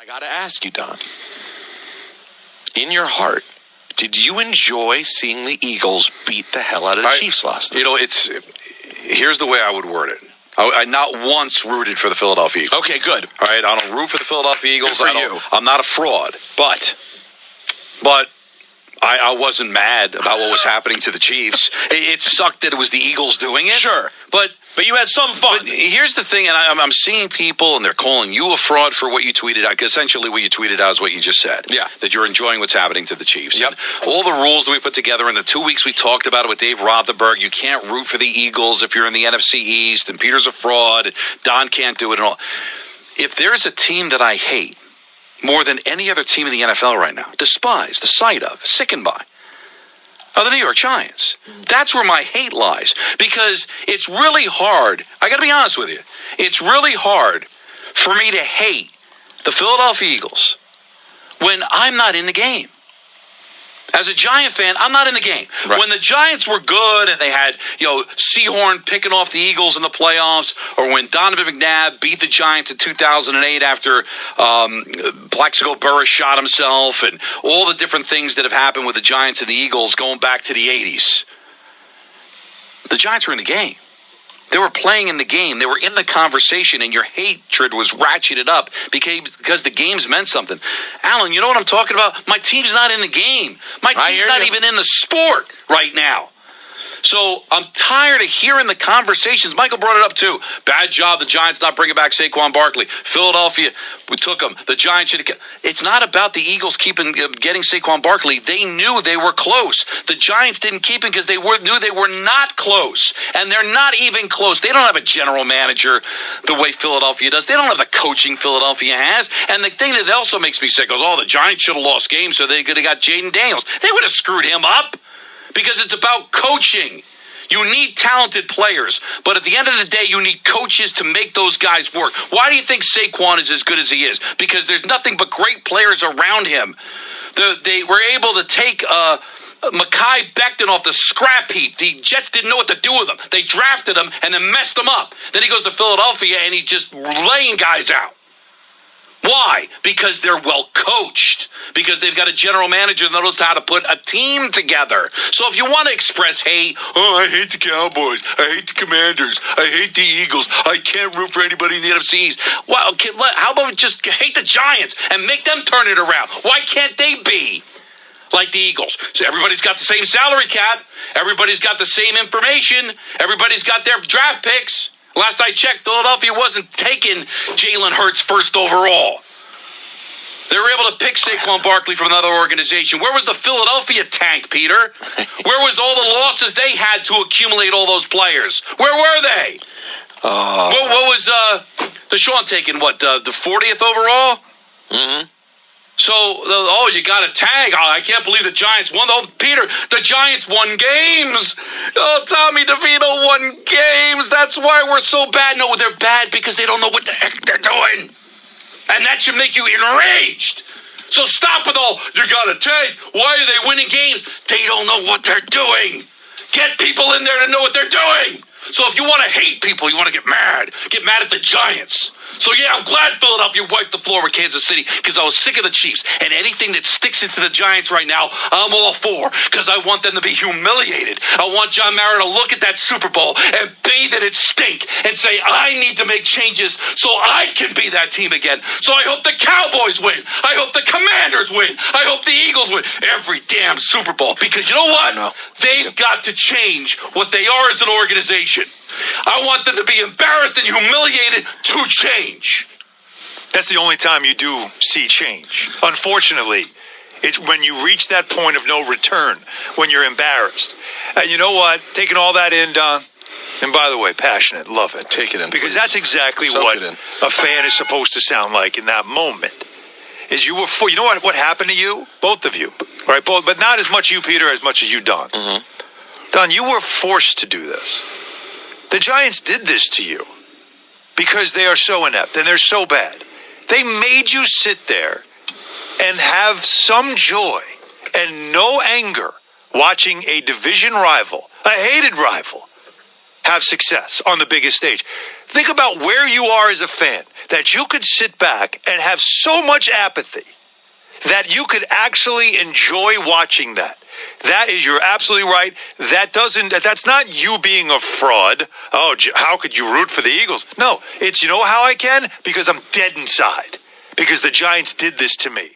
I got to ask you, Don, in your heart, did you enjoy seeing the Eagles beat the hell out of the Chiefs last night? Here's the way I would word it. I not once rooted for the Philadelphia Eagles. Okay, good. All right, I don't root for the Philadelphia Eagles. Good for you. I'm not a fraud. But I wasn't mad about what was happening to the Chiefs. It sucked that it was the Eagles doing it. Sure. But you had some fun. But here's the thing, and I'm seeing people, and they're calling you a fraud for what you tweeted out. Essentially, what you tweeted out is what you just said. Yeah. That you're enjoying what's happening to the Chiefs. Yep. And all the rules that we put together in the 2 weeks we talked about it with Dave Rosenberg. You can't root for the Eagles if you're in the NFC East, and Peter's a fraud, and Don can't do it and all. If there's a team that I hate more than any other team in the NFL right now, despise, the sight of, sickened by, the New York Giants. That's where my hate lies. Because it's really hard. I got to be honest with you. It's really hard for me to hate the Philadelphia Eagles when I'm not in the game. As a Giant fan, I'm not in the game. Right. When the Giants were good and they had, Sehorn picking off the Eagles in the playoffs, or when Donovan McNabb beat the Giants in 2008 after Plaxico Burress shot himself, and all the different things that have happened with the Giants and the Eagles going back to the 80s. The Giants were in the game. They were playing in the game. They were in the conversation, and your hatred was ratcheted up because the games meant something. Alan, you know what I'm talking about? My team's not in the game. My team's not even in the sport right now. So I'm tired of hearing the conversations. Michael brought it up too. Bad job, the Giants not bringing back Saquon Barkley. Philadelphia, we took him. The Giants should have. It's not about the Eagles getting Saquon Barkley. They knew they were close. The Giants didn't keep him because they knew they were not close. And they're not even close. They don't have a general manager the way Philadelphia does. They don't have the coaching Philadelphia has. And the thing that also makes me sick is, the Giants should have lost games, so they could have got Jaden Daniels. They would have screwed him up. Because it's about coaching. You need talented players. But at the end of the day, you need coaches to make those guys work. Why do you think Saquon is as good as he is? Because there's nothing but great players around him. They were able to take Mekhi Becton off the scrap heap. The Jets didn't know what to do with him. They drafted him and then messed him up. Then he goes to Philadelphia and he's just laying guys out. Why? Because they're well coached. Because they've got a general manager that knows how to put a team together. So if you want to express hate, I hate the Cowboys, I hate the Commanders, I hate the Eagles, I can't root for anybody in the NFC East. Well, how about just hate the Giants and make them turn it around? Why can't they be like the Eagles? So everybody's got the same salary cap. Everybody's got the same information. Everybody's got their draft picks. Last I checked, Philadelphia wasn't taking Jalen Hurts first overall. They were able to pick Saquon Barkley from another organization. Where was the Philadelphia tank, Peter? Where was all the losses they had to accumulate all those players? Where were they? What was Deshaun taking, the 40th overall? Mm-hmm. So, you got a tag. I can't believe the Giants won. Peter, the Giants won games. Tommy DeVito won games. That's why we're so bad. No, they're bad because they don't know what the heck they're doing. And that should make you enraged. So stop with you got a tag. Why are they winning games? They don't know what they're doing. Get people in there to know what they're doing. So if you want to hate people, you want to get mad at the Giants. So, yeah, I'm glad Philadelphia wiped the floor with Kansas City because I was sick of the Chiefs. And anything that sticks into the Giants right now, I'm all for because I want them to be humiliated. I want John Mara to look at that Super Bowl and bathe in its stink and say, I need to make changes so I can be that team again. So I hope the Cowboys win. I hope the Commanders win. I hope the Eagles win. Every damn Super Bowl. Because you know what? They've got to change what they are as an organization. I want them to be embarrassed and humiliated to change. That's the only time you do see change. Unfortunately, it's when you reach that point of no return, when you're embarrassed. And you know what? Taking all that in, Don, and by the way, passionate, love it. Take it in, because please. that's exactly what a fan is supposed to sound like in that moment. Is you were full. You know what happened to you? Both of you. Right? Both, but not as much you, Peter, as much as you, Don. Mm-hmm. Don, you were forced to do this. The Giants did this to you because they are so inept and they're so bad. They made you sit there and have some joy and no anger watching a division rival, a hated rival, have success on the biggest stage. Think about where you are as a fan, that you could sit back and have so much apathy that you could actually enjoy watching that. You're absolutely right. That's not you being a fraud. Oh, how could you root for the Eagles? No, it's, you know how I can? Because I'm dead inside. Because the Giants did this to me.